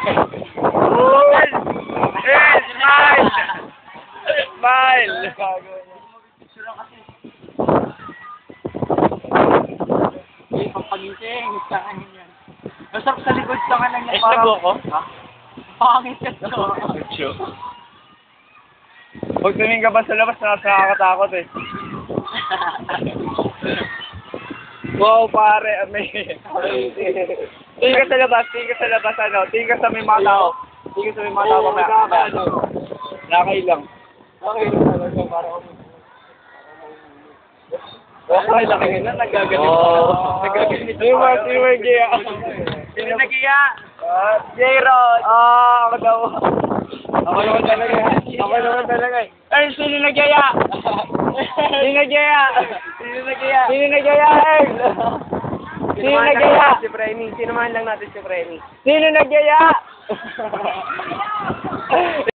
Smile! Smile! Smile! Hindi, pampagising. Tangan yan. Masarap sa likod sa kanan niya. Nago ako? Ha? Pangit ka to. Huwag tumingin ka ba sa labas, nakakatakot eh. Wow, pare, amazing. Tingin ka sa labas, ano, tingin ka sa may mga tao. Tingin ka sa may mga tao mamaya. Nakakailang. talaga, parang Okay, laki nga na, nagagalit. Nagagalit. Sino ba Gia? Sino nagiya? J-Rod! Ako daw. Ako naman talaga eh. Ay, sino nagyaya? Sino nagyaya? Sino nagyaya? Si Premi. Sinamahan lang natin si Premi. Sino nagyaya?